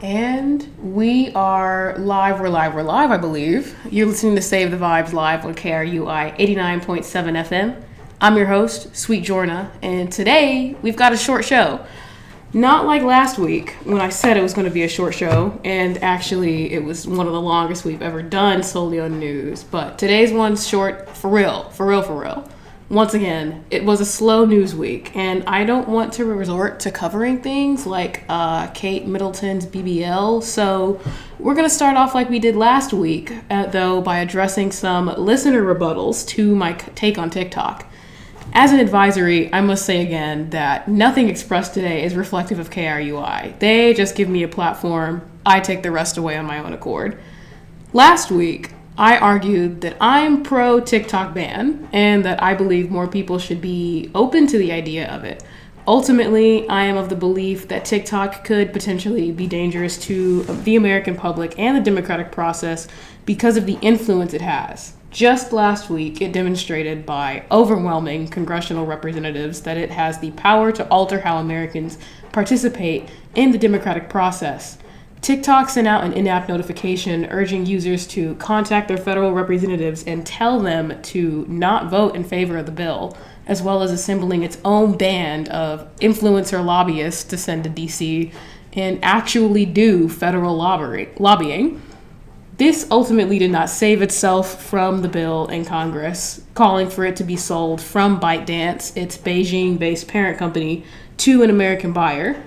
And we are live. We're live, I believe. You're listening to Save the Vibes live on KRUI 89.7 FM. I'm your host, Sweet Jorna, and today we've got a short show. Not like last week when I said it was going to be a short show, and actually it was one of the longest we've ever done solely on news. But today's one's short for real. Once again, it was a slow news week, and I don't want to resort to covering things like Kate Middleton's BBL, so we're going to start off like we did last week, though, by addressing some listener rebuttals to my take on TikTok. As an advisory, I must say again that nothing expressed today is reflective of KRUI. They just give me a platform. I take the rest away on my own accord. Last week, I argued that I'm pro TikTok ban and that I believe more people should be open to the idea of it. Ultimately, I am of the belief that TikTok could potentially be dangerous to the American public and the democratic process because of the influence it has. Just last week, it demonstrated by overwhelming congressional representatives that it has the power to alter how Americans participate in the democratic process. TikTok sent out an in-app notification urging users to contact their federal representatives and tell them to not vote in favor of the bill, as well as assembling its own band of influencer lobbyists to send to DC and actually do federal lobbying. This ultimately did not save itself from the bill in Congress, calling for it to be sold from ByteDance, its Beijing-based parent company, to an American buyer.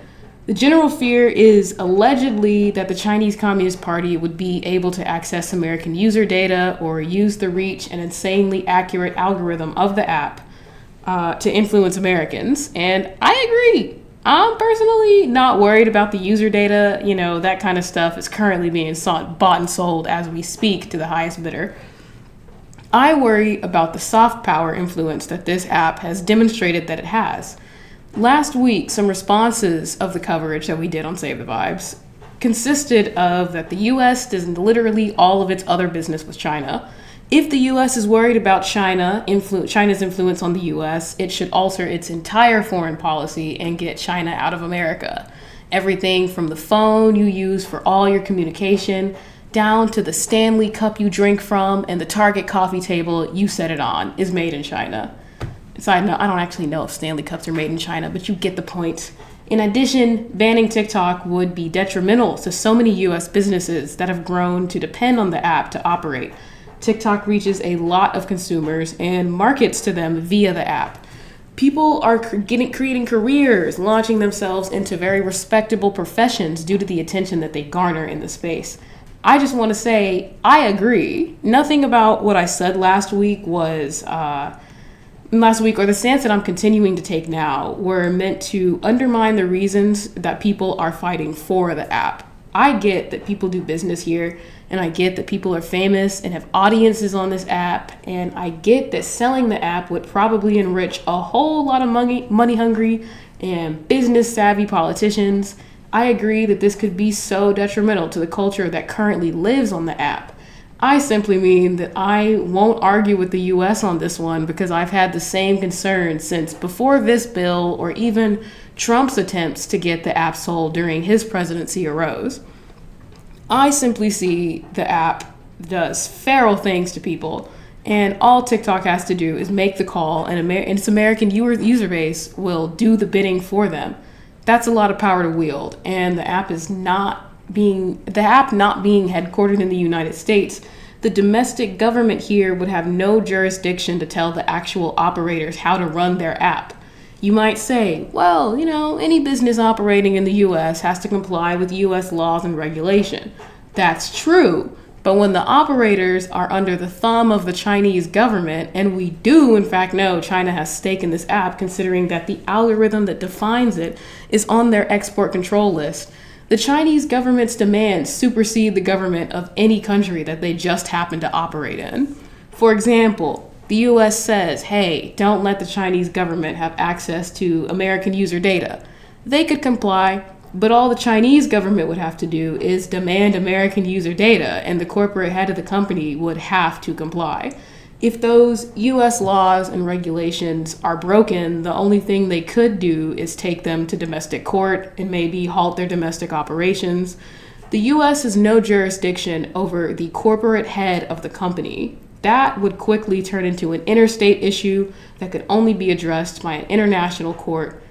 The general fear is allegedly that the Chinese Communist Party would be able to access American user data or use the reach and insanely accurate algorithm of the app to influence Americans. And I agree. I'm personally not worried about the user data. That kind of stuff is currently being bought and sold as we speak to the highest bidder. I worry about the soft power influence that this app has demonstrated that it has. Last week, some responses of the coverage that we did on Save the Vibes consisted of that the U.S. does literally all of its other business with China. If the U.S. is worried about China's influence on the U.S., it should alter its entire foreign policy and get China out of America. Everything from the phone you use for all your communication down to the Stanley cup you drink from and the Target coffee table you set it on is made in China. Side note, I don't actually know if Stanley cups are made in China, but you get the point. In addition, banning TikTok would be detrimental to so many U.S. businesses that have grown to depend on the app to operate. TikTok reaches a lot of consumers and markets to them via the app. People are creating careers, launching themselves into very respectable professions due to the attention that they garner in the space. I just want to say, I agree. Nothing about what I said last week or the stance that I'm continuing to take now were meant to undermine the reasons that people are fighting for the app. I get that people do business here, and I get that people are famous and have audiences on this app, and I get that selling the app would probably enrich a whole lot of money-hungry and business-savvy politicians. I agree that this could be so detrimental to the culture that currently lives on the app. I simply mean that I won't argue with the U.S. on this one because I've had the same concerns since before this bill or even Trump's attempts to get the app sold during his presidency arose. I simply see the app does feral things to people, and all TikTok has to do is make the call, and its American user base will do the bidding for them. That's a lot of power to wield, and the app not being headquartered in the United States, the domestic government here would have no jurisdiction to tell the actual operators how to run their app. You might say, well, any business operating in the U.S. has to comply with U.S. laws and regulation. That's true, but when the operators are under the thumb of the Chinese government, and we do in fact know China has stake in this app considering that the algorithm that defines it is on their export control list, the Chinese government's demands supersede the government of any country that they just happen to operate in. For example, the U.S. says, hey, don't let the Chinese government have access to American user data. They could comply, but all the Chinese government would have to do is demand American user data, and the corporate head of the company would have to comply. If those US laws and regulations are broken, the only thing they could do is take them to domestic court and maybe halt their domestic operations. The US has no jurisdiction over the corporate head of the company. That would quickly turn into an interstate issue that could only be addressed by an international court.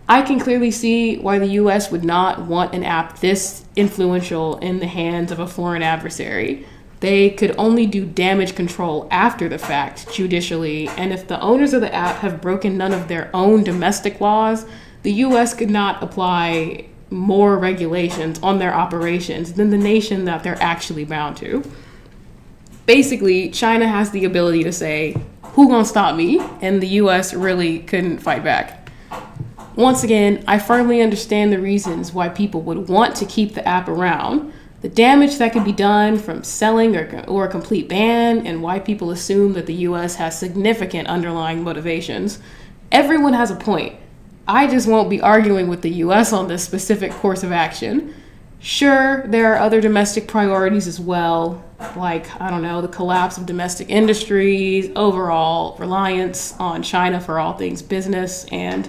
I can clearly see why the US would not want an app this influential in the hands of a foreign adversary. They could only do damage control after the fact, judicially, and if the owners of the app have broken none of their own domestic laws, the US could not apply more regulations on their operations than the nation that they're actually bound to. Basically, China has the ability to say, "Who gonna stop me?" And the US really couldn't fight back. Once again, I firmly understand the reasons why people would want to keep the app around, the damage that could be done from selling or a complete ban, and why people assume that the US has significant underlying motivations. Everyone has a point. I just won't be arguing with the US on this specific course of action. Sure, there are other domestic priorities as well, like, the collapse of domestic industries, overall reliance on China for all things business, and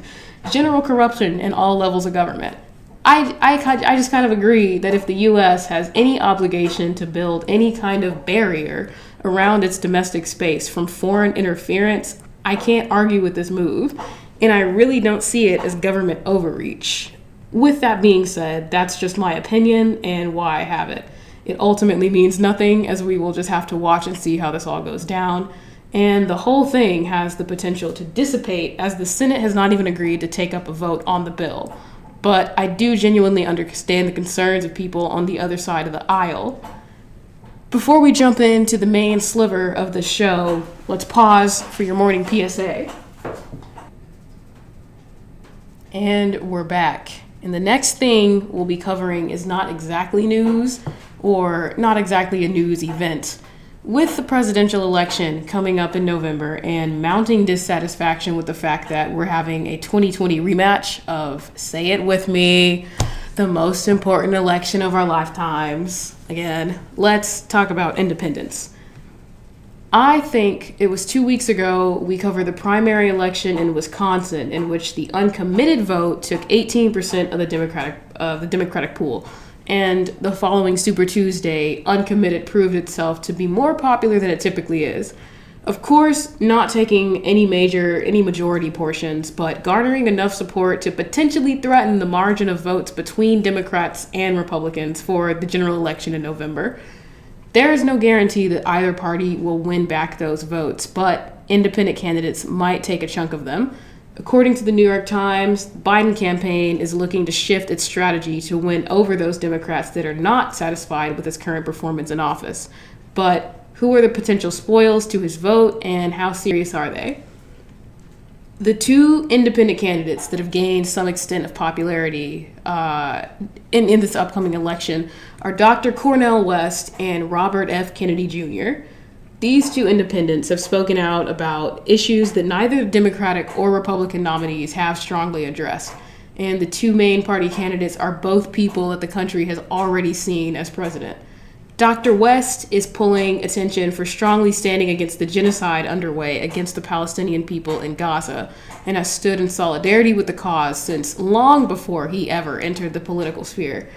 general corruption in all levels of government. I just kind of agree that if the US has any obligation to build any kind of barrier around its domestic space from foreign interference, I can't argue with this move, and I really don't see it as government overreach. With that being said, that's just my opinion and why I have it. It ultimately means nothing, as we will just have to watch and see how this all goes down. And the whole thing has the potential to dissipate, as the Senate has not even agreed to take up a vote on the bill. But I do genuinely understand the concerns of people on the other side of the aisle. Before we jump into the main sliver of the show, let's pause for your morning PSA. And we're back. And the next thing we'll be covering is not exactly news, or not exactly a news event. With the presidential election coming up in November and mounting dissatisfaction with the fact that we're having a 2020 rematch of, say it with me, the most important election of our lifetimes. Again, let's talk about independence. I think it was 2 weeks ago we covered the primary election in Wisconsin, in which the uncommitted vote took 18% of the Democratic pool. And the following Super Tuesday, uncommitted proved itself to be more popular than it typically is. Of course, not taking any majority portions, but garnering enough support to potentially threaten the margin of votes between Democrats and Republicans for the general election in November. There is no guarantee that either party will win back those votes, but independent candidates might take a chunk of them. According to the New York Times, the Biden campaign is looking to shift its strategy to win over those Democrats that are not satisfied with his current performance in office. But who are the potential spoils to his vote, and how serious are they? The two independent candidates that have gained some extent of popularity in this upcoming election are Dr. Cornel West and Robert F. Kennedy Jr. These two independents have spoken out about issues that neither Democratic or Republican nominees have strongly addressed. And the two main party candidates are both people that the country has already seen as president. Dr. West is pulling attention for strongly standing against the genocide underway against the Palestinian people in Gaza, and has stood in solidarity with the cause since long before he ever entered the political sphere.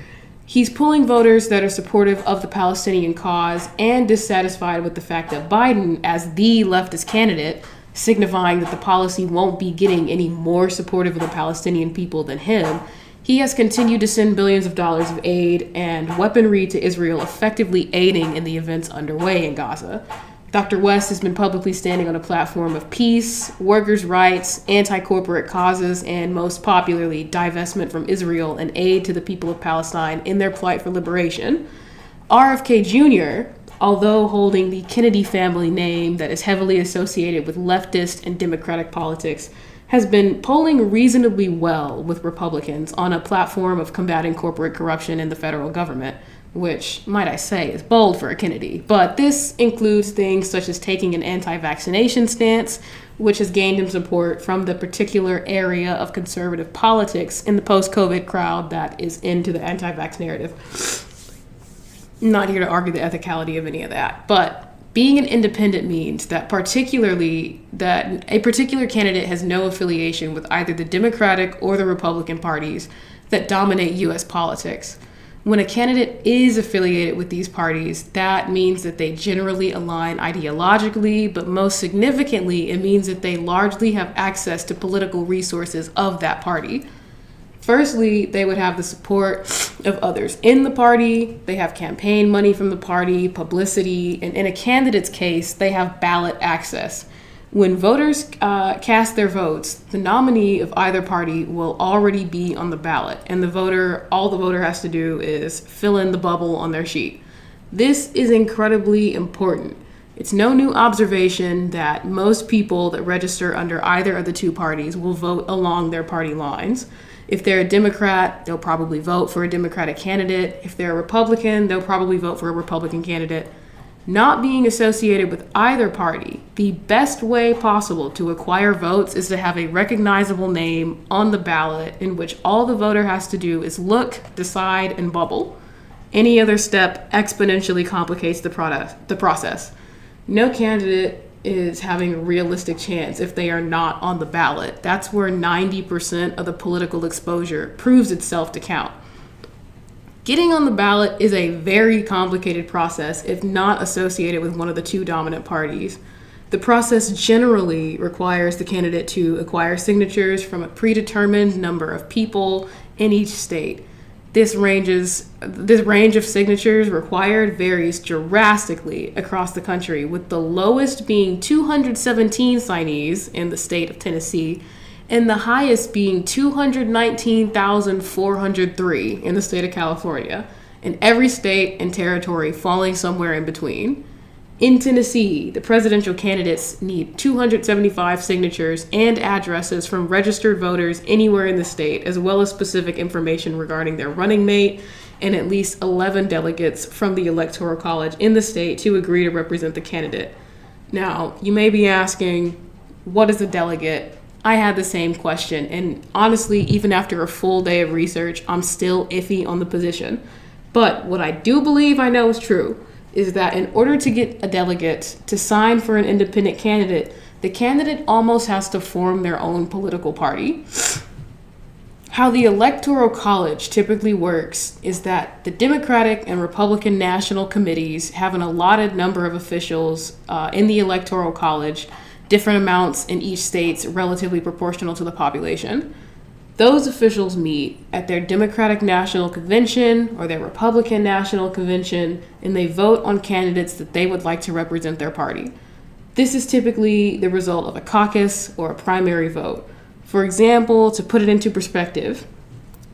He's pulling voters that are supportive of the Palestinian cause and dissatisfied with the fact that Biden, as the leftist candidate, signifying that the policy won't be getting any more supportive of the Palestinian people than him, he has continued to send billions of dollars of aid and weaponry to Israel, effectively aiding in the events underway in Gaza. Dr. West has been publicly standing on a platform of peace, workers' rights, anti-corporate causes, and most popularly, divestment from Israel and aid to the people of Palestine in their plight for liberation. RFK Jr., although holding the Kennedy family name that is heavily associated with leftist and Democratic politics, has been polling reasonably well with Republicans on a platform of combating corporate corruption in the federal government, which, might I say, is bold for a Kennedy. But this includes things such as taking an anti-vaccination stance, which has gained him support from the particular area of conservative politics in the post-COVID crowd that is into the anti-vax narrative. Not here to argue the ethicality of any of that, but Being an independent means that a particular candidate has no affiliation with either the Democratic or the Republican parties that dominate U.S. politics. When a candidate is affiliated with these parties, that means that they generally align ideologically, but most significantly, it means that they largely have access to political resources of that party. Firstly, they would have the support of others in the party. They have campaign money from the party, publicity, and in a candidate's case, they have ballot access. When voters cast their votes, the nominee of either party will already be on the ballot, and all the voter has to do is fill in the bubble on their sheet. This is incredibly important. It's no new observation that most people that register under either of the two parties will vote along their party lines. If they're a Democrat, they'll probably vote for a Democratic candidate. If they're a Republican, they'll probably vote for a Republican candidate. Not being associated with either party, the best way possible to acquire votes is to have a recognizable name on the ballot in which all the voter has to do is look, decide, and bubble. Any other step exponentially complicates the process. No candidate is having a realistic chance if they are not on the ballot. That's where 90% of the political exposure proves itself to count. Getting on the ballot is a very complicated process if not associated with one of the two dominant parties. The process generally requires the candidate to acquire signatures from a predetermined number of people in each state. This range of signatures required varies drastically across the country, with the lowest being 217 signees in the state of Tennessee and the highest being 219,403 in the state of California, and every state and territory falling somewhere in between. In Tennessee, the presidential candidates need 275 signatures and addresses from registered voters anywhere in the state, as well as specific information regarding their running mate, and at least 11 delegates from the Electoral College in the state to agree to represent the candidate. Now, you may be asking, what is a delegate? I had the same question, and honestly, even after a full day of research, I'm still iffy on the position. But what I do believe I know is true is that in order to get a delegate to sign for an independent candidate, the candidate almost has to form their own political party. How the Electoral College typically works is that the Democratic and Republican national committees have an allotted number of officials in the Electoral College, different amounts in each state relatively proportional to the population. Those officials meet at their Democratic National Convention or their Republican National Convention, and they vote on candidates that they would like to represent their party. This is typically the result of a caucus or a primary vote. For example, to put it into perspective,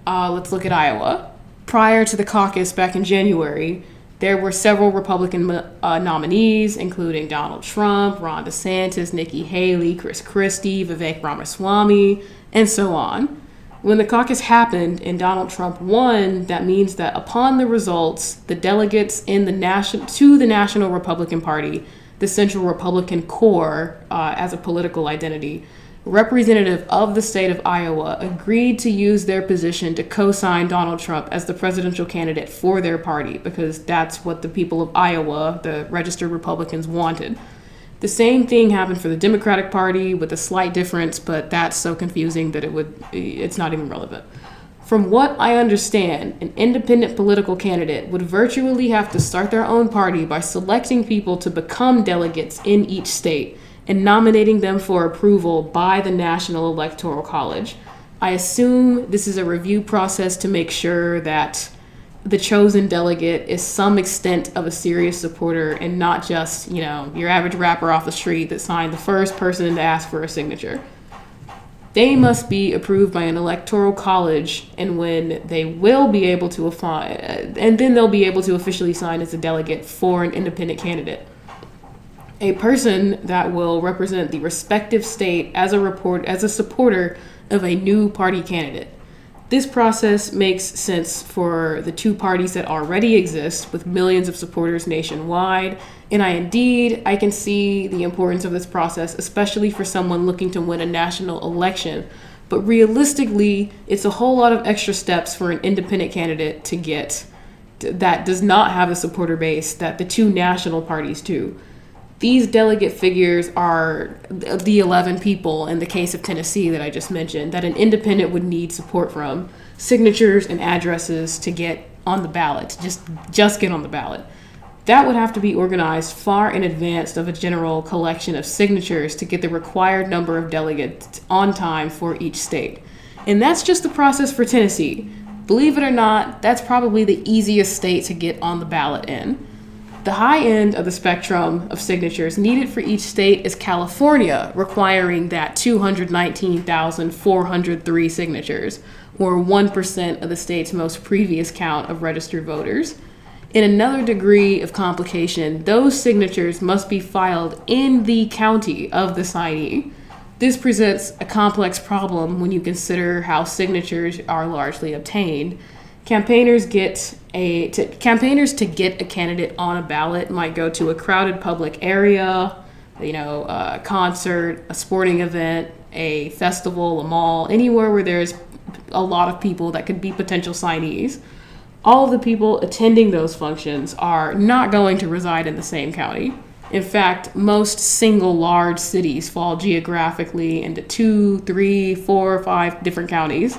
let's look at Iowa. Prior to the caucus back in January, there were several Republican nominees, including Donald Trump, Ron DeSantis, Nikki Haley, Chris Christie, Vivek Ramaswamy, and so on. When the caucus happened and Donald Trump won, that means that upon the results, the delegates to the National Republican Party, the Central Republican Core as a political identity, representative of the state of Iowa, agreed to use their position to co-sign Donald Trump as the presidential candidate for their party, because that's what the people of Iowa, the registered Republicans, wanted. The same thing happened for the Democratic Party with a slight difference, but that's so confusing that it's not even relevant. From what I understand, an independent political candidate would virtually have to start their own party by selecting people to become delegates in each state and nominating them for approval by the National Electoral College. I assume this is a review process to make sure that the chosen delegate is some extent of a serious supporter and not just, your average rapper off the street that signed the first person to ask for a signature. They must be approved by an electoral college, and then they'll be able to officially sign as a delegate for an independent candidate. A person that will represent the respective state as a supporter of a new party candidate. This process makes sense for the two parties that already exist with millions of supporters nationwide, and I can see the importance of this process, especially for someone looking to win a national election. But realistically, it's a whole lot of extra steps for an independent candidate to get that does not have a supporter base that the two national parties do. These delegate figures are the 11 people in the case of Tennessee that I just mentioned that an independent would need support from, signatures and addresses to get on the ballot, just get on the ballot. That would have to be organized far in advance of a general collection of signatures to get the required number of delegates on time for each state. And that's just the process for Tennessee. Believe it or not, that's probably the easiest state to get on the ballot in. The high end of the spectrum of signatures needed for each state is California, requiring that 219,403 signatures, or 1% of the state's most previous count of registered voters. In another degree of complication, those signatures must be filed in the county of the signee. This presents a complex problem when you consider how signatures are largely obtained. Campaigners to get a candidate on a ballot might go to a crowded public area, a concert, a sporting event, a festival, a mall, anywhere where there's a lot of people that could be potential signees. All of the people attending those functions are not going to reside in the same county. In fact, most single large cities fall geographically into 2, 3, 4, 5 different counties.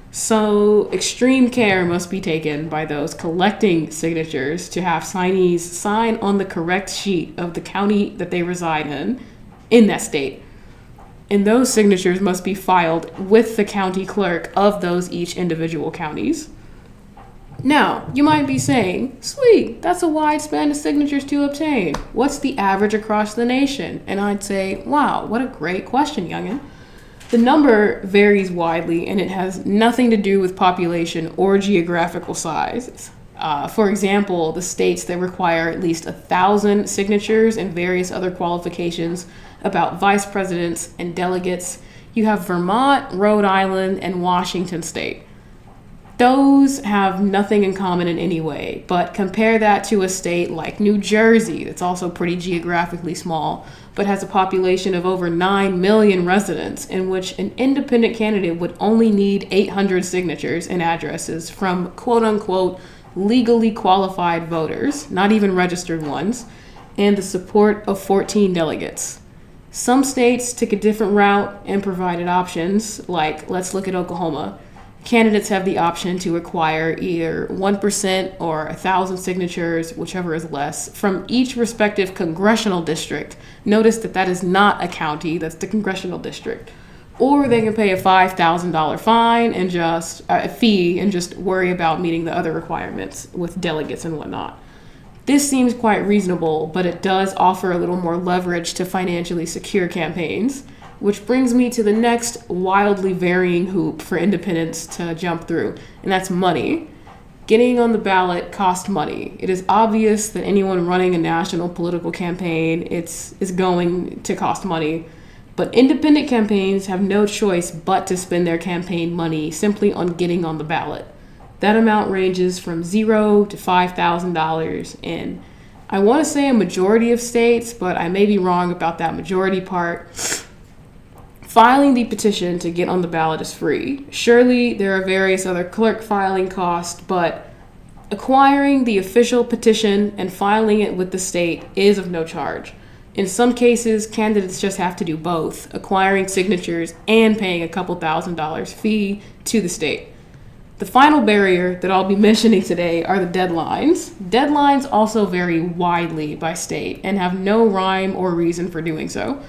So extreme care must be taken by those collecting signatures to have signees sign on the correct sheet of the county that they reside in that state. And those signatures must be filed with the county clerk of those each individual counties. Now, you might be saying, sweet, that's a wide span of signatures to obtain. What's the average across the nation? And I'd say, wow, what a great question, youngin'. The number varies widely, and it has nothing to do with population or geographical size. For example, the states that require at least 1,000 signatures and various other qualifications about vice presidents and delegates, you have Vermont, Rhode Island, and Washington state. Those have nothing in common in any way, but compare that to a state like New Jersey, that's also pretty geographically small, but has a population of over 9 million residents, in which an independent candidate would only need 800 signatures and addresses from quote-unquote legally qualified voters, not even registered ones, and the support of 14 delegates. Some states took a different route and provided options, like let's look at Oklahoma. Candidates have the option to acquire either 1% or 1,000 signatures, whichever is less, from each respective congressional district. Notice that is not a county, that's the congressional district. Or they can pay a $5,000 fine and just a fee and just worry about meeting the other requirements with delegates and whatnot. This seems quite reasonable, but it does offer a little more leverage to financially secure campaigns. Which brings me to the next wildly varying hoop for independents to jump through, and that's money. Getting on the ballot costs money. It is obvious that anyone running a national political campaign is going to cost money, but independent campaigns have no choice but to spend their campaign money simply on getting on the ballot. That amount ranges from $0 to $5,000, and I want to say a majority of states, but I may be wrong about that majority part. Filing the petition to get on the ballot is free. Surely there are various other clerk filing costs, but acquiring the official petition and filing it with the state is of no charge. In some cases, candidates just have to do both, acquiring signatures and paying a couple $1,000s fee to the state. The final barrier that I'll be mentioning today are the deadlines. Deadlines also vary widely by state and have no rhyme or reason for doing so.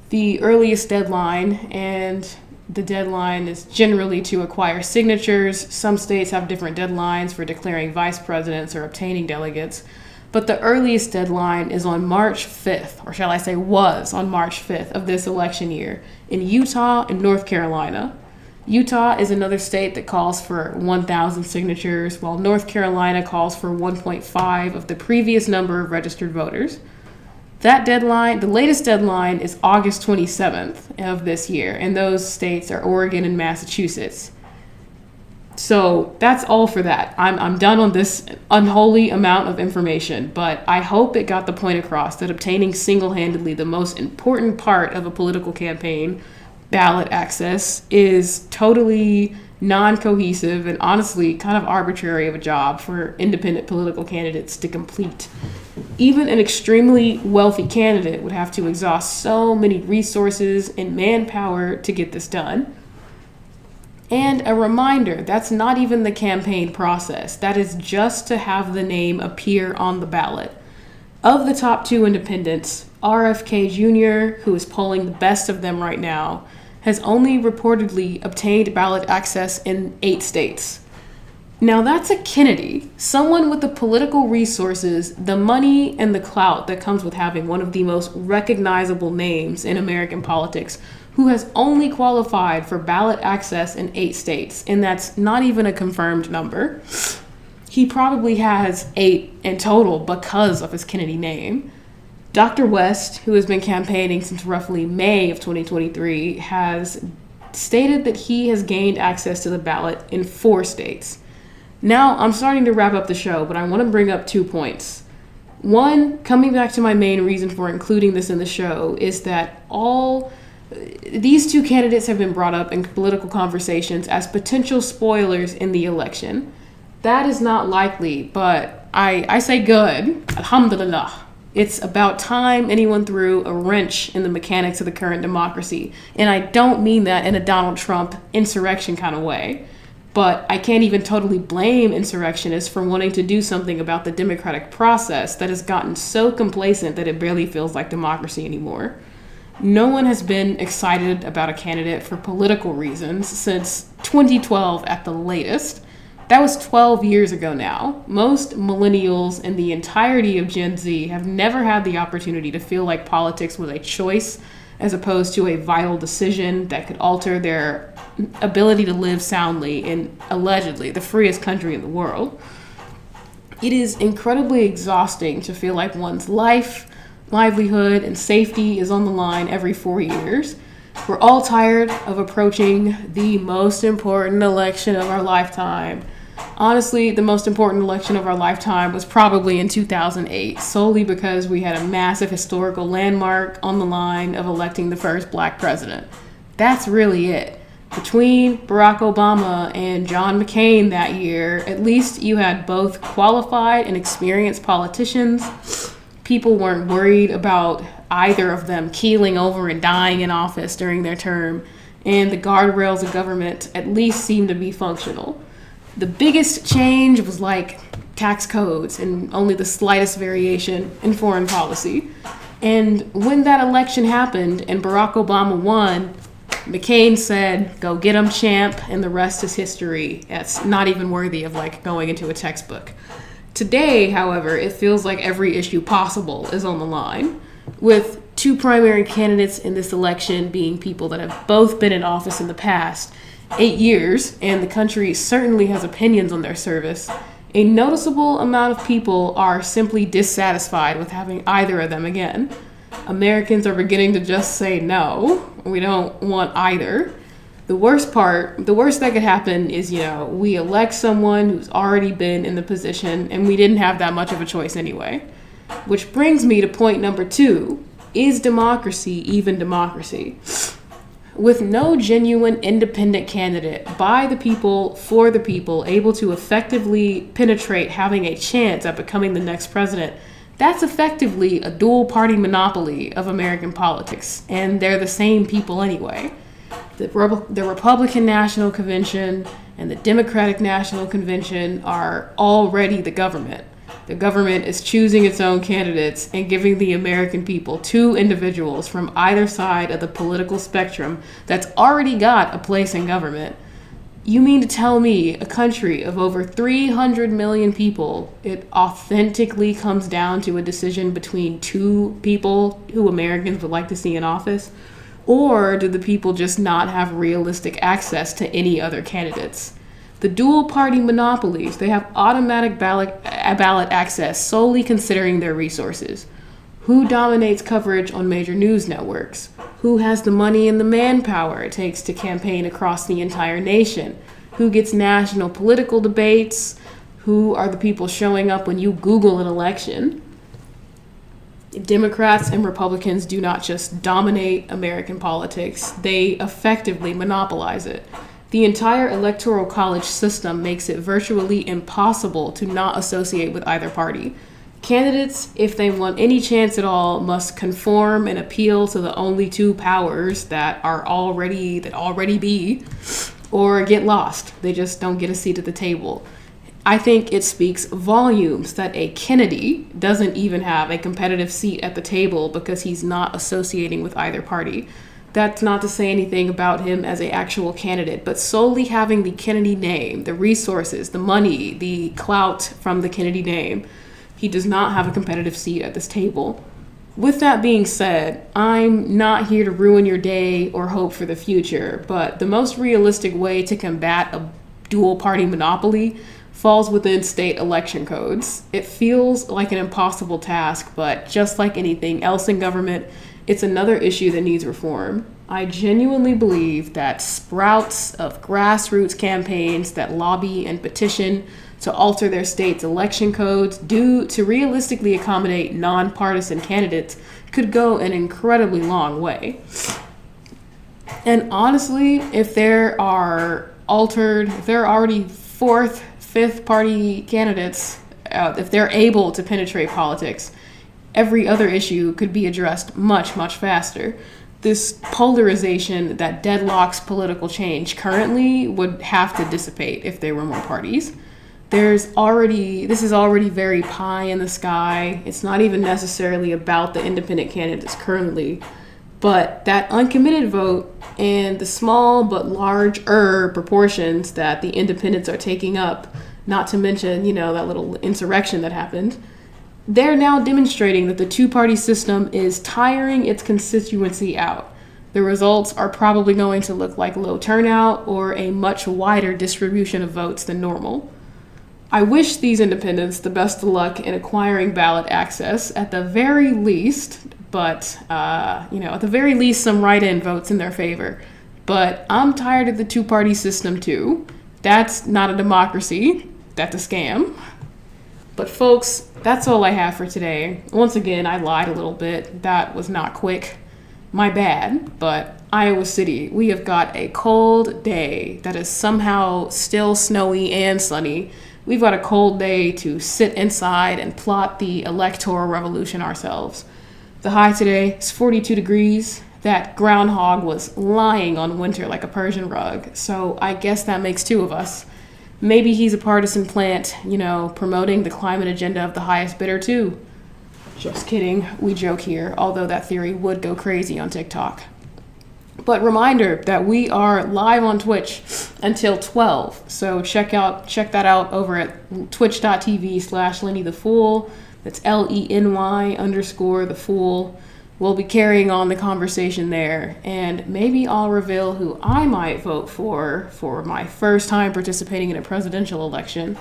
The earliest deadline, and the deadline is generally to acquire signatures. Some states have different deadlines for declaring vice presidents or obtaining delegates, but the earliest deadline is on March 5th, or shall I say was on March 5th of this election year in Utah and North Carolina. Utah is another state that calls for 1,000 signatures, while North Carolina calls for 1.5 of the previous number of registered voters. That deadline, the latest deadline, is August 27th of this year, and those states are Oregon and Massachusetts. So that's all for that. I'm done on this unholy amount of information, but I hope it got the point across that obtaining single-handedly the most important part of a political campaign, ballot access, is totally non-cohesive and honestly kind of arbitrary of a job for independent political candidates to complete. Even an extremely wealthy candidate would have to exhaust so many resources and manpower to get this done. And a reminder, that's not even the campaign process. That is just to have the name appear on the ballot. Of the top two independents, RFK Jr., who is polling the best of them right now, has only reportedly obtained ballot access in 8 states. Now that's a Kennedy, someone with the political resources, the money, and the clout that comes with having one of the most recognizable names in American politics, who has only qualified for ballot access in 8 states, and that's not even a confirmed number. He probably has 8 in total because of his Kennedy name. Dr. West, who has been campaigning since roughly May of 2023, has stated that he has gained access to the ballot in 4 states. Now, I'm starting to wrap up the show, but I want to bring up 2 points. One, coming back to my main reason for including this in the show, is that these 2 candidates have been brought up in political conversations as potential spoilers in the election. That is not likely, but I say good. Alhamdulillah. It's about time anyone threw a wrench in the mechanics of the current democracy. And I don't mean that in a Donald Trump insurrection kind of way. But I can't even totally blame insurrectionists for wanting to do something about the democratic process that has gotten so complacent that it barely feels like democracy anymore. No one has been excited about a candidate for political reasons since 2012 at the latest. That was 12 years ago now. Most millennials and the entirety of Gen Z have never had the opportunity to feel like politics was a choice as opposed to a vital decision that could alter their ability to live soundly in allegedly the freest country in the world. It is incredibly exhausting to feel like one's life, livelihood, and safety is on the line every 4 years. We're all tired of approaching the most important election of our lifetime. Honestly, the most important election of our lifetime was probably in 2008, solely because we had a massive historical landmark on the line of electing the first black president. That's really it. Between Barack Obama and John McCain that year, at least you had both qualified and experienced politicians. People weren't worried about either of them keeling over and dying in office during their term, and the guardrails of government at least seemed to be functional. The biggest change was like tax codes and only the slightest variation in foreign policy. And when that election happened and Barack Obama won, McCain said, "Go get 'em, champ," and the rest is history. It's not even worthy of like going into a textbook. Today, however, it feels like every issue possible is on the line, with 2 primary candidates in this election being people that have both been in office in the past 8 years, and the country certainly has opinions on their service. A noticeable amount of people are simply dissatisfied with having either of them again. Americans are beginning to just say no, we don't want either. The worst that could happen is, we elect someone who's already been in the position and we didn't have that much of a choice anyway. Which brings me to point number 2. Is democracy even democracy? With no genuine independent candidate by the people, for the people, able to effectively penetrate having a chance at becoming the next president, that's effectively a dual-party monopoly of American politics, and they're the same people anyway. The Republican National Convention and the Democratic National Convention are already the government. The government is choosing its own candidates and giving the American people 2 individuals from either side of the political spectrum that's already got a place in government. You mean to tell me a country of over 300 million people, it authentically comes down to a decision between 2 people who Americans would like to see in office? Or do the people just not have realistic access to any other candidates? The dual-party monopolies, they have automatic ballot access solely considering their resources. Who dominates coverage on major news networks? Who has the money and the manpower it takes to campaign across the entire nation? Who gets national political debates? Who are the people showing up when you Google an election? Democrats and Republicans do not just dominate American politics, they effectively monopolize it. The entire electoral college system makes it virtually impossible to not associate with either party. Candidates, if they want any chance at all, must conform and appeal to the only two powers that already be, or get lost. They just don't get a seat at the table. I think it speaks volumes that a Kennedy doesn't even have a competitive seat at the table because he's not associating with either party. That's not to say anything about him as an actual candidate, but solely having the Kennedy name, the resources, the money, the clout from the Kennedy name, he does not have a competitive seat at this table. With that being said, I'm not here to ruin your day or hope for the future, but the most realistic way to combat a dual party monopoly falls within state election codes. It feels like an impossible task, but just like anything else in government, it's another issue that needs reform. I genuinely believe that sprouts of grassroots campaigns that lobby and petition to alter their state's election codes due to realistically accommodate nonpartisan candidates could go an incredibly long way. And honestly, if there are already fourth, fifth party candidates, if they're able to penetrate politics, every other issue could be addressed much, much faster. This polarization that deadlocks political change currently would have to dissipate if there were more parties. This is already very pie in the sky. It's not even necessarily about the independent candidates currently, but that uncommitted vote and the small but larger proportions that the independents are taking up, not to mention, that little insurrection that happened, they're now demonstrating that the two-party system is tiring its constituency out. The results are probably going to look like low turnout or a much wider distribution of votes than normal. I wish these independents the best of luck in acquiring ballot access at the very least, but, at the very least, some write-in votes in their favor. But I'm tired of the two-party system, too. That's not a democracy. That's a scam. But folks, that's all I have for today. Once again, I lied a little bit. That was not quick. My bad. But Iowa City, we have got a cold day that is somehow still snowy and sunny. We've got a cold day to sit inside and plot the electoral revolution ourselves. The high today is 42 degrees. That groundhog was lying on winter like a Persian rug. So I guess that makes two of us. Maybe he's a partisan plant, promoting the climate agenda of the highest bidder too. Just kidding. We joke here, although that theory would go crazy on TikTok. But reminder that we are live on Twitch until 12. So check that out over at twitch.tv/LennyTheFool. That's LENY_the_Fool. We'll be carrying on the conversation there. And maybe I'll reveal who I might vote for my first time participating in a presidential election.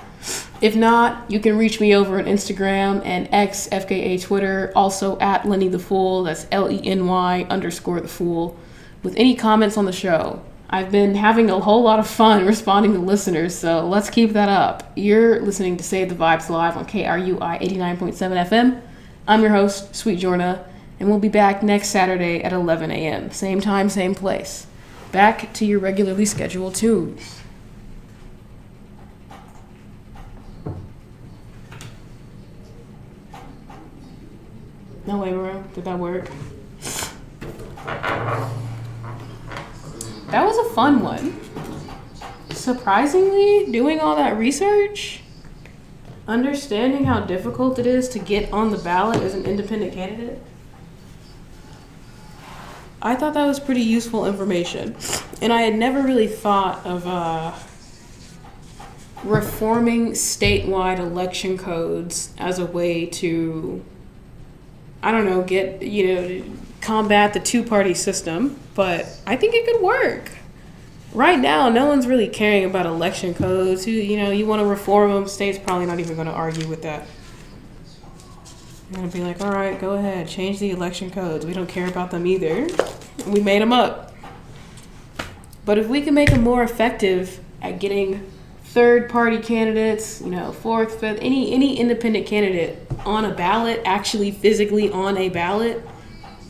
If not, you can reach me over on Instagram and X, FKA Twitter, also at LennyTheFool. That's LENY_the_Fool. With any comments on the show. I've been having a whole lot of fun responding to listeners, so let's keep that up. You're listening to Save the Vibes live on KRUI 89.7 FM. I'm your host, Sweet Jorna, and we'll be back next Saturday at 11 a.m. Same time, same place. Back to your regularly scheduled tunes. No way, bro. Did that work? That was a fun one. Surprisingly, doing all that research, understanding how difficult it is to get on the ballot as an independent candidate, I thought that was pretty useful information. And I had never really thought of reforming statewide election codes as a way to, combat the two-party system, but I think it could work. Right now, no one's really caring about election codes. You want to reform them, state's probably not even going to argue with that. They're going to be like, all right, go ahead, change the election codes. We don't care about them either. We made them up. But if we can make them more effective at getting third-party candidates, fourth, fifth, any independent candidate on a ballot, actually physically on a ballot,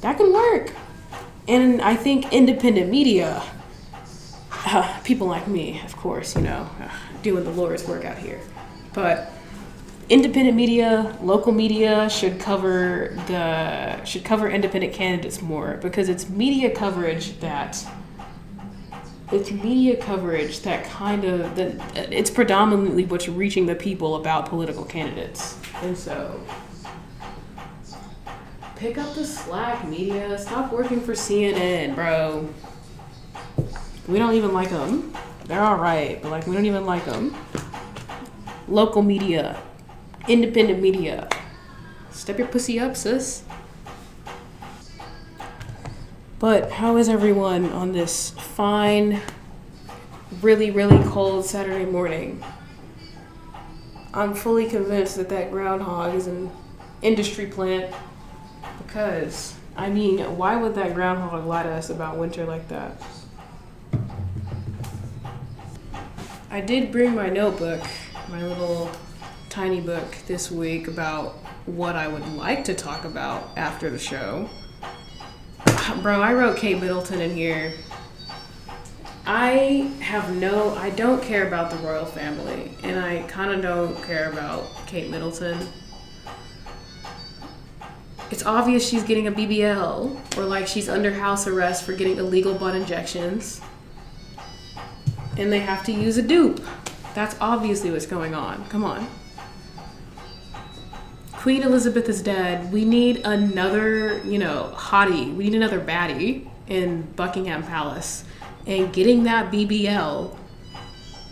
that can work. And I think independent media, people like me, of course, doing the Lord's work out here. But independent media, local media should cover independent candidates more, because it's media coverage that it's predominantly what's reaching the people about political candidates. And so pick up the slack, media. Stop working for CNN, bro. We don't even like them. They're all right, but like, we don't even like them. Local media, independent media. Step your pussy up, sis. But how is everyone on this fine, really, really cold Saturday morning? I'm fully convinced that groundhog is an industry plant, because, I mean, why would that groundhog lie to us about winter like that? I did bring my notebook, my little tiny book this week, about what I would like to talk about after the show. Bro, I wrote Kate Middleton in here. I don't care about the royal family, and I kind of don't care about Kate Middleton. It's obvious she's getting a BBL, or like she's under house arrest for getting illegal butt injections, and they have to use a dupe. That's obviously what's going on. Come on. Queen Elizabeth is dead. We need another, hottie. We need another baddie in Buckingham Palace. And getting that BBL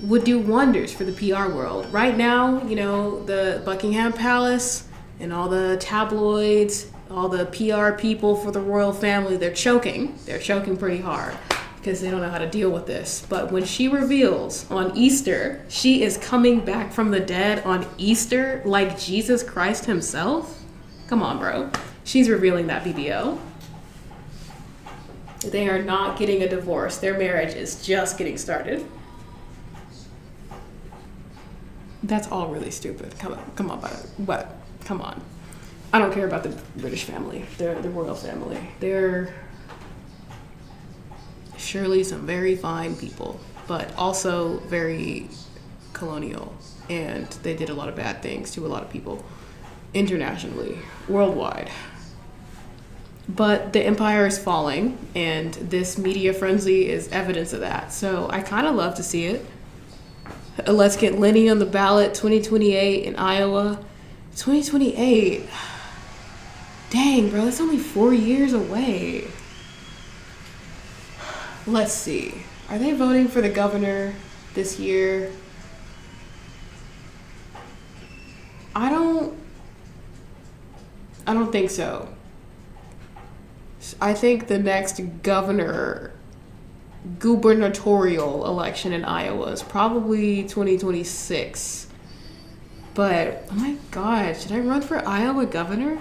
would do wonders for the PR world. Right now, the Buckingham Palace and all the tabloids, all the PR people for the royal family, they're choking. They're choking pretty hard, because they don't know how to deal with this. But when she reveals on Easter, she is coming back from the dead on Easter like Jesus Christ himself. Come on, bro. She's revealing that BBL. They are not getting a divorce. Their marriage is just getting started. That's all really stupid. Come on, what? Come on. I don't care about the British family. They're the royal family. They're surely some very fine people, but also very colonial, and they did a lot of bad things to a lot of people internationally, worldwide. But the empire is falling, and this media frenzy is evidence of that. So I kind of love to see it. Let's get Lenny on the ballot 2028 in Iowa. 2028. Dang, bro, that's only 4 years away. Let's see. Are they voting for the governor this year? I don't think so. I think the next gubernatorial election in Iowa is probably 2026. But, oh my God, should I run for Iowa governor?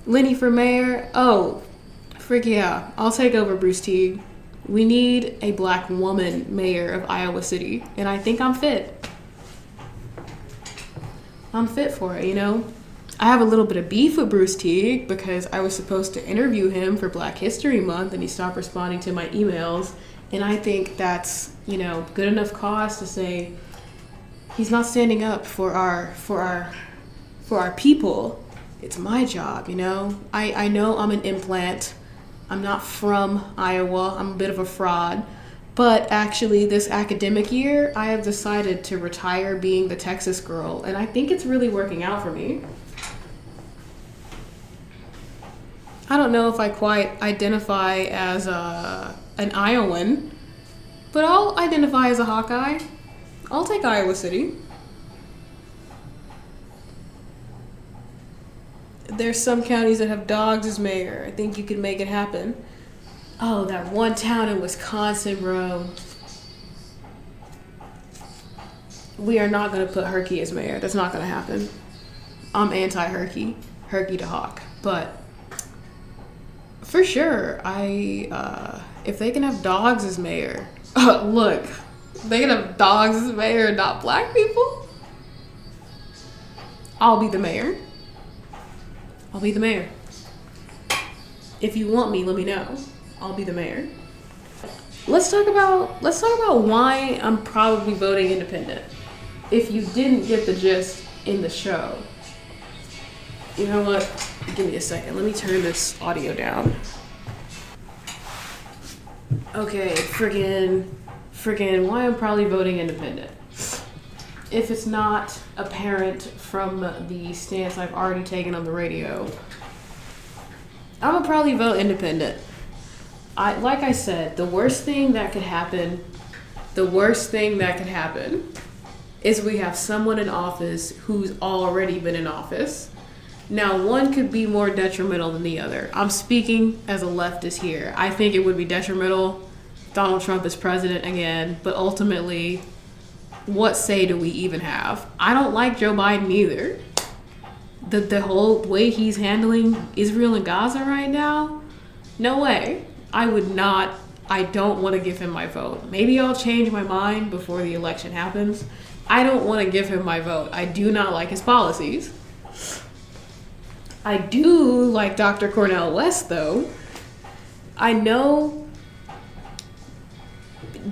Lenny for mayor? Oh, frick yeah. I'll take over Bruce Teague. We need a black woman mayor of Iowa City, and I think I'm fit. I'm fit for it, I have a little bit of beef with Bruce Teague, because I was supposed to interview him for Black History Month, and he stopped responding to my emails. And I think that's, good enough cause to say he's not standing up for our people. It's my job, I know I'm an implant. I'm not from Iowa. I'm a bit of a fraud. But actually, this academic year, I have decided to retire being the Texas girl, and I think it's really working out for me. I don't know if I quite identify as an Iowan, but I'll identify as a Hawkeye. I'll take Iowa City. There's some counties that have dogs as mayor. I think you can make it happen. Oh, that one town in Wisconsin, bro. We are not going to put Herky as mayor. That's not going to happen. I'm anti-Herky. Herky to Hawk. But for sure, if they can have dogs as mayor. Look, they can have dogs as mayor, not black people. I'll be the mayor. I'll be the mayor. If you want me, let me know. I'll be the mayor. Let's talk about why I'm probably voting independent. if you didn't get the gist in the show, you know what? Give me a second. Let me turn this audio down. Okay, friggin' why I'm probably voting independent. If it's not apparent from the stance I've already taken on the radio, I'm gonna probably vote independent. Like I said, the worst thing that could happen is we have someone in office who's already been in office. Now, one could be more detrimental than the other. I'm speaking as a leftist here. I think it would be detrimental. Donald Trump is president again, but ultimately, what say do we even have? I don't like Joe Biden either. The whole way he's handling Israel and Gaza right now, no way. I don't want to give him my vote. Maybe I'll change my mind before the election happens. I don't want to give him my vote. I do not like his policies. I do like Dr. Cornel West, though. I know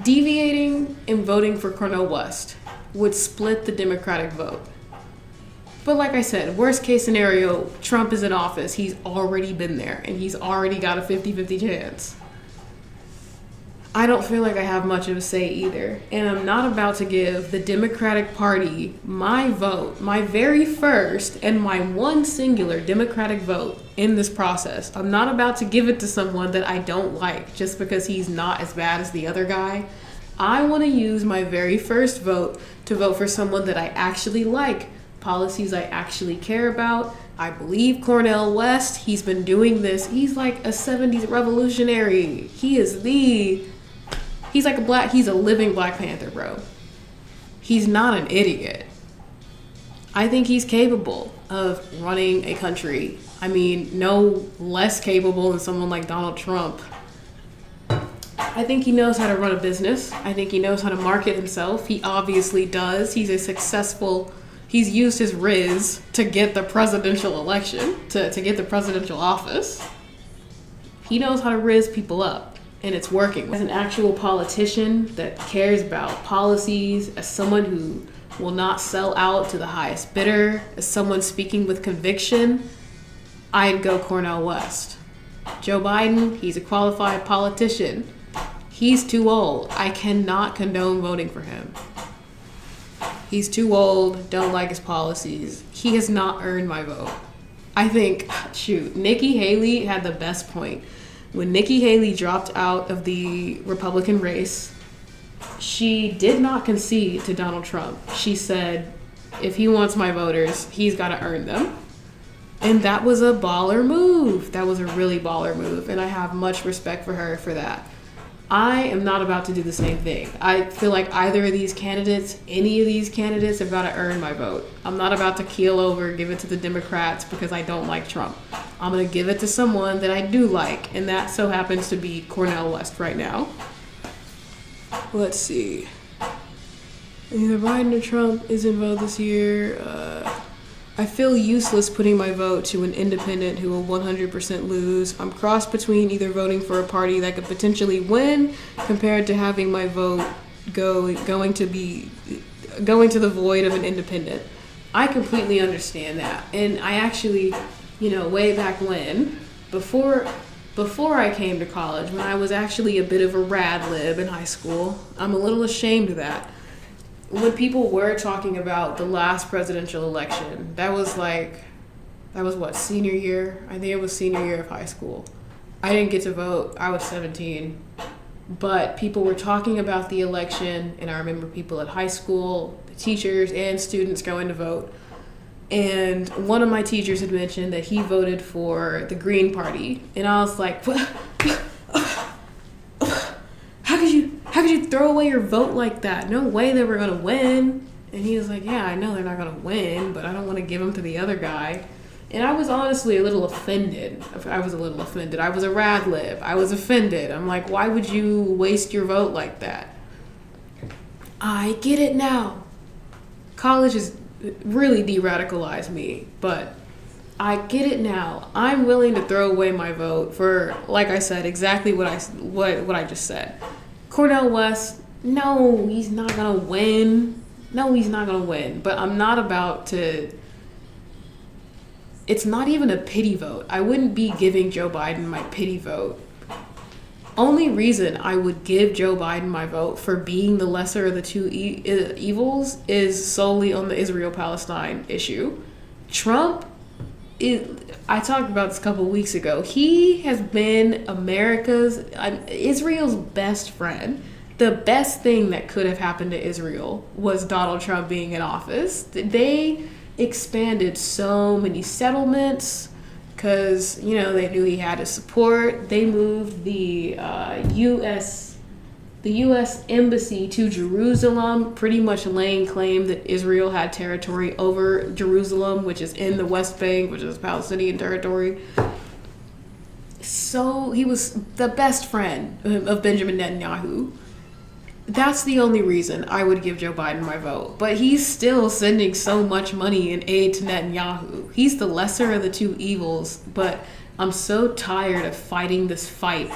deviating and voting for Cornel West would split the Democratic vote. But like I said, worst case scenario, Trump is in office. He's already been there, and he's already got a 50-50 chance. I don't feel like I have much of a say either. And I'm not about to give the Democratic Party my vote, my very first and my one singular Democratic vote in this process. I'm not about to give it to someone that I don't like just because he's not as bad as the other guy. I want to use my very first vote to vote for someone that I actually like, policies I actually care about. I believe Cornel West. He's been doing this. He's like a 70s revolutionary. He's a living Black Panther, bro. He's not an idiot. I think he's capable of running a country. I mean, no less capable than someone like Donald Trump. I think he knows how to run a business. I think he knows how to market himself. He obviously does. He's used his riz to get the presidential election, to get the presidential office. He knows how to riz people up. And it's working. As an actual politician that cares about policies, as someone who will not sell out to the highest bidder, as someone speaking with conviction, I'd go Cornel West. Joe Biden, he's a qualified politician. He's too old. I cannot condone voting for him. He's too old, don't like his policies. He has not earned my vote. I think, Nikki Haley had the best point. When Nikki Haley dropped out of the Republican race, she did not concede to Donald Trump. She said, if he wants my voters, he's got to earn them. And that was a baller move. That was a really baller move. And I have much respect for her for that. I am not about to do the same thing. I feel like either of these candidates, any of these candidates, have got to earn my vote. I'm not about to keel over, give it to the Democrats because I don't like Trump. I'm going to give it to someone that I do like, and that so happens to be Cornel West right now. Let's see. Either Biden or Trump is in vote this year. I feel useless putting my vote to an independent who will 100% lose. I'm crossed between either voting for a party that could potentially win compared to having my vote going to the void of an independent. I completely understand that. And I actually, way back when, before I came to college, when I was actually a bit of a rad lib in high school, I'm a little ashamed of that. When people were talking about the last presidential election, that was what, senior year? I think it was senior year of high school. I didn't get to vote. I was 17. But people were talking about the election, and I remember people at high school, the teachers and students going to vote. And one of my teachers had mentioned that he voted for the Green Party. And I was like, how could you throw away your vote like that? No way they were going to win. And he was like, yeah, I know they're not going to win, but I don't want to give them to the other guy. And I was honestly a little offended. I was a rad lib. I was offended. I'm like, why would you waste your vote like that? I get it now. College has really de-radicalized me, but I get it now. I'm willing to throw away my vote for, like I said, exactly what I just said. Cornel West, no, he's not gonna win. No, he's not going to win, but I'm not about to. It's not even a pity vote. I wouldn't be giving Joe Biden my pity vote. Only reason I would give Joe Biden my vote for being the lesser of the two evils is solely on the Israel-Palestine issue. Trump, I talked about this a couple of weeks ago. He has been Israel's best friend. The best thing that could have happened to Israel was Donald Trump being in office. They expanded so many settlements because, they knew he had his support. They moved the U.S. embassy to Jerusalem, pretty much laying claim that Israel had territory over Jerusalem, which is in the West Bank, which is Palestinian territory. So he was the best friend of Benjamin Netanyahu. That's the only reason I would give Joe Biden my vote. But he's still sending so much money in aid to Netanyahu. He's the lesser of the two evils, but I'm so tired of fighting this fight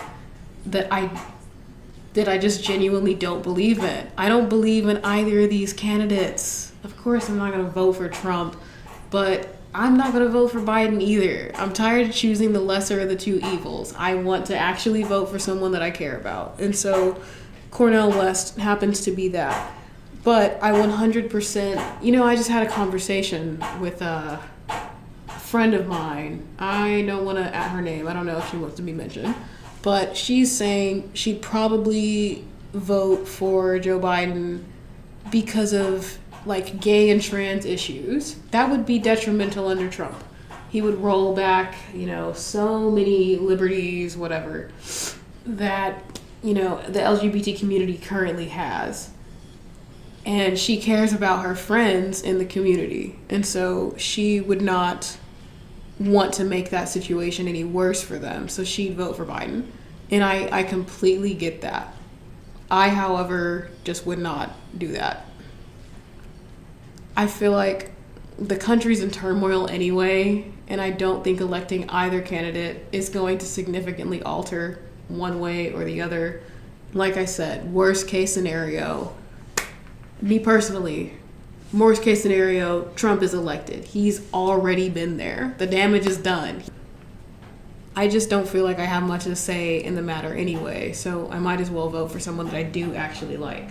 that I just genuinely don't believe in. I don't believe in either of these candidates. Of course, I'm not going to vote for Trump, but I'm not going to vote for Biden either. I'm tired of choosing the lesser of the two evils. I want to actually vote for someone that I care about. And so Cornel West happens to be that. But I 100%, I just had a conversation with a friend of mine. I don't want to add her name. I don't know if she wants to be mentioned. But she's saying she'd probably vote for Joe Biden because of gay and trans issues. That would be detrimental under Trump. He would roll back, so many liberties, whatever, that, the LGBT community currently has. And she cares about her friends in the community. And so she would not want to make that situation any worse for them. So she'd vote for Biden. And I completely get that. I, however, just would not do that. I feel like the country's in turmoil anyway, and I don't think electing either candidate is going to significantly alter one way or the other. Like I said, worst case scenario, me personally, worst case scenario, Trump is elected. He's already been there. The damage is done. I just don't feel like I have much to say in the matter anyway, so I might as well vote for someone that I do actually like.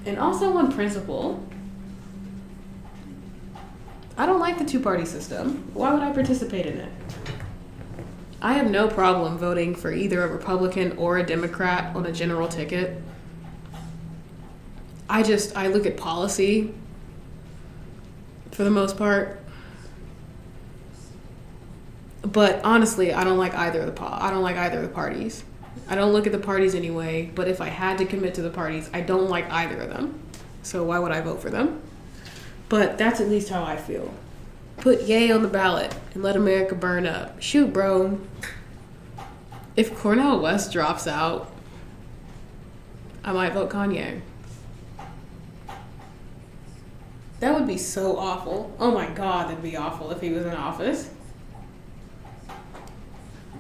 And also on principle, I don't like the two-party system. Why would I participate in it? I have no problem voting for either a Republican or a Democrat on a general ticket. I look at policy for the most part. But honestly, I don't like either of the parties. I don't look at the parties anyway, but if I had to commit to the parties, I don't like either of them. So why would I vote for them? But that's at least how I feel. Put yay on the ballot and let America burn up. Shoot, bro. If Cornel West drops out, I might vote Kanye. That would be so awful. Oh my God, that'd be awful if he was in office.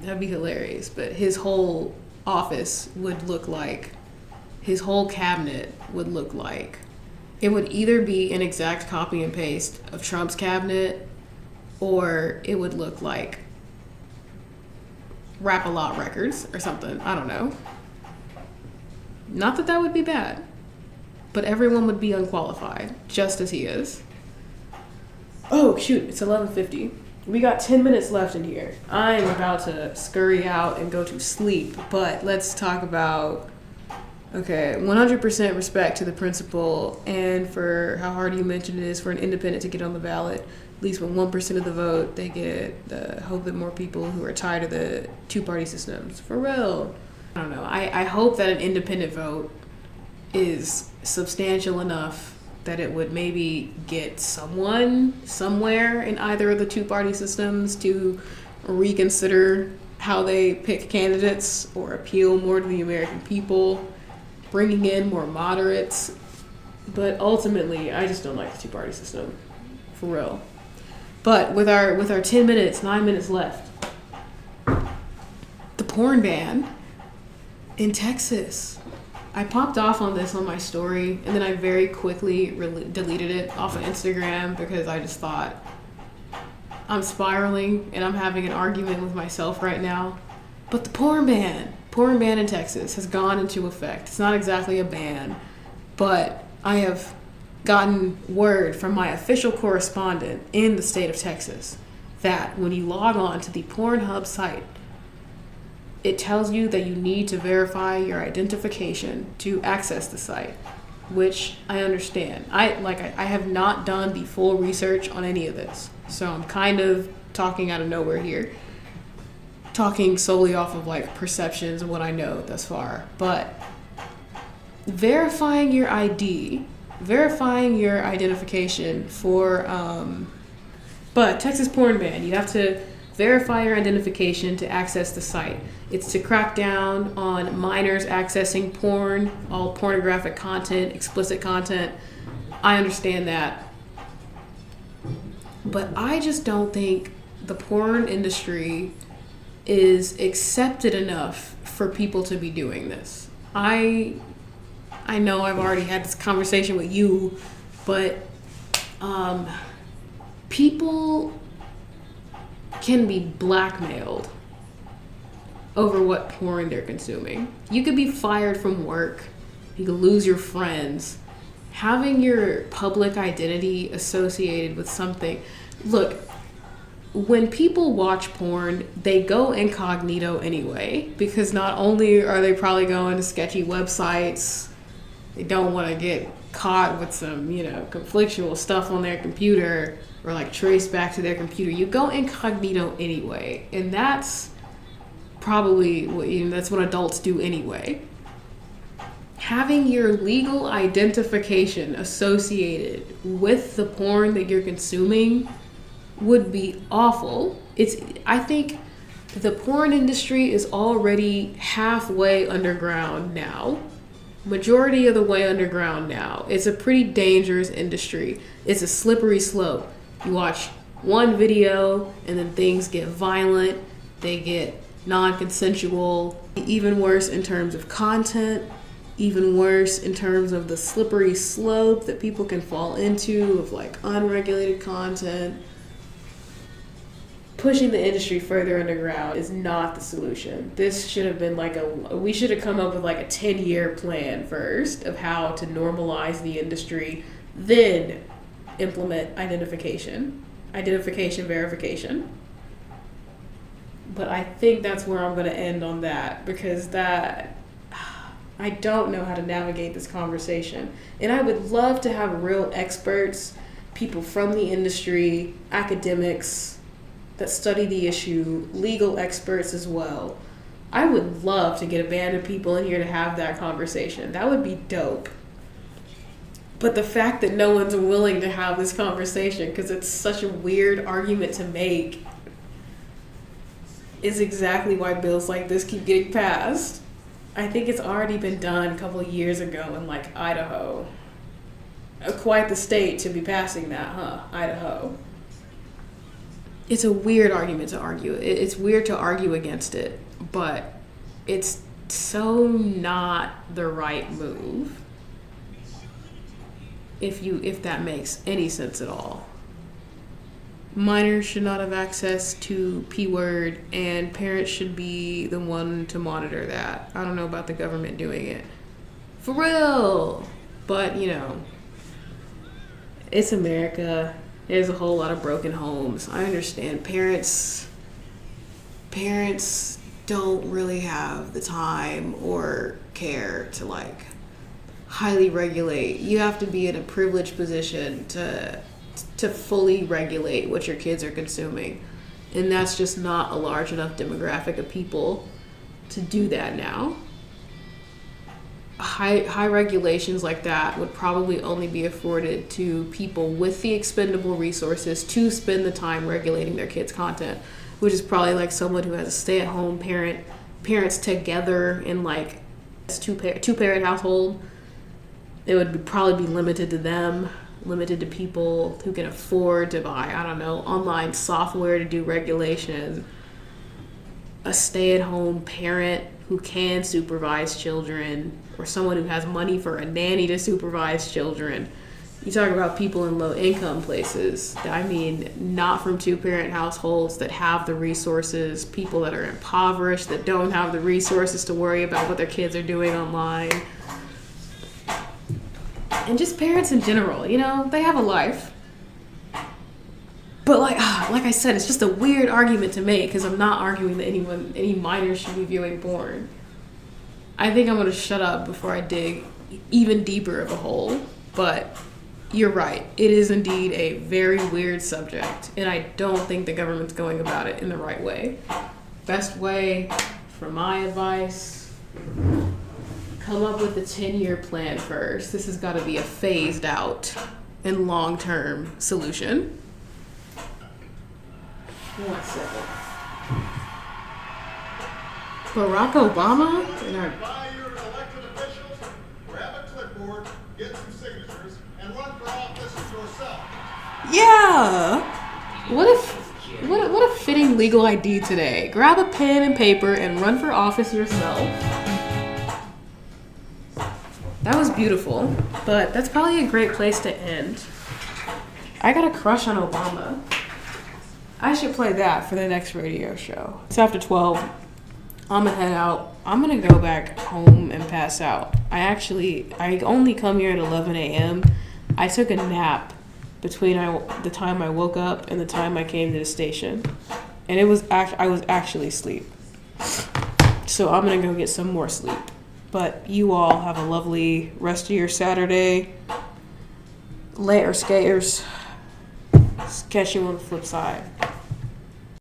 That'd be hilarious. But his whole office would look like, his whole cabinet would look like, it would either be an exact copy and paste of Trump's cabinet, or it would look like Rap-A-Lot Records or something. I don't know. Not that that would be bad, but everyone would be unqualified, just as he is. Oh, shoot, it's 11:50. We got 10 minutes left in here. I'm about to scurry out and go to sleep, but let's talk about, 100% respect to the principle and for how hard you mentioned it is for an independent to get on the ballot. At least when 1% of the vote, they get the hope that more people who are tired of the two-party systems. For real. I don't know. I hope that an independent vote is substantial enough that it would maybe get someone somewhere in either of the two-party systems to reconsider how they pick candidates or appeal more to the American people, bringing in more moderates. But ultimately, I just don't like the two-party system, for real. But with our 9 minutes left, the porn ban in Texas. I popped off on this on my story, and then I very quickly deleted it off of Instagram because I just thought, I'm spiraling and I'm having an argument with myself right now. But the porn ban in Texas has gone into effect. It's not exactly a ban, but I have gotten word from my official correspondent in the state of Texas that when you log on to the Pornhub site, it tells you that you need to verify your identification to access the site, which I understand. I have not done the full research on any of this, so I'm kind of talking out of nowhere here, talking solely off of like perceptions and what I know thus far. But verifying your ID, verifying your identification for but Texas porn ban, you have to verify your identification to access the site. It's to crack down on minors accessing porn, all pornographic content, explicit content. I understand that. But I just don't think the porn industry is accepted enough for people to be doing this. I know I've already had this conversation with you, but people can be blackmailed over what porn they're consuming. You could be fired from work. You could lose your friends. Having your public identity associated with something. Look, when people watch porn, they go incognito anyway, because not only are they probably going to sketchy websites, they don't want to get caught with some, conflictual stuff on their computer or like traced back to their computer. You go incognito anyway, and that's probably that's what adults do anyway. Having your legal identification associated with the porn that you're consuming would be awful. I think the porn industry is already halfway underground now. Majority of the way underground now. It's a pretty dangerous industry. It's a slippery slope. You watch one video and then things get violent. They get non-consensual. Even worse in terms of content. Even worse in terms of the slippery slope that people can fall into of like unregulated content. Pushing the industry further underground is not the solution. This should have been we should have come up with like a 10-year plan first of how to normalize the industry, then implement identification, verification. But I think that's where I'm going to end on that, because I don't know how to navigate this conversation. And I would love to have real experts, people from the industry, academics that study the issue, legal experts as well. I would love to get a band of people in here to have that conversation. That would be dope. But the fact that no one's willing to have this conversation because it's such a weird argument to make is exactly why bills like this keep getting passed. I think it's already been done a couple of years ago in like Idaho. Quite the state to be passing that, huh? Idaho. It's a weird argument to argue. It's weird to argue against it, but it's so not the right move. If that makes any sense at all. Minors should not have access to P-word, and parents should be the one to monitor that. I don't know about the government doing it. For real! But, it's America. There's a whole lot of broken homes. I understand parents don't really have the time or care to highly regulate. You have to be in a privileged position to fully regulate what your kids are consuming. And that's just not a large enough demographic of people to do that now. High regulations like that would probably only be afforded to people with the expendable resources to spend the time regulating their kids' content, which is probably like someone who has a stay-at-home parents together in a two-parent household. It would probably be limited to them, limited to people who can afford to buy, online software to do regulation. a stay-at-home parent who can supervise children, or someone who has money for a nanny to supervise children. You talk about people in low-income places. I mean, not from two-parent households that have the resources, people that are impoverished, that don't have the resources to worry about what their kids are doing online. And just parents in general, you know, they have a life. But like I said, it's just a weird argument to make because I'm not arguing that any minor should be viewing porn. I think I'm going to shut up before I dig even deeper of a hole. But you're right. It is indeed a very weird subject. And I don't think the government's going about it in the right way. Best way, from my advice, come up with a 10-year plan first. This has got to be a phased out and long-term solution. 1 second. Barack Obama? By your elected officials, grab a clipboard, get some signatures, and run for office yourself. Yeah. What a fitting legal ID today. Grab a pen and paper and run for office yourself. That was beautiful, but that's probably a great place to end. I got a crush on Obama. I should play that for the next radio show. It's after 12. I'm gonna head out. I'm gonna go back home and pass out. I only come here at 11 a.m. I took a nap between the time I woke up and the time I came to the station. And I was actually asleep. So I'm gonna go get some more sleep. But you all have a lovely rest of your Saturday. Later, skaters. Catch you on the flip side.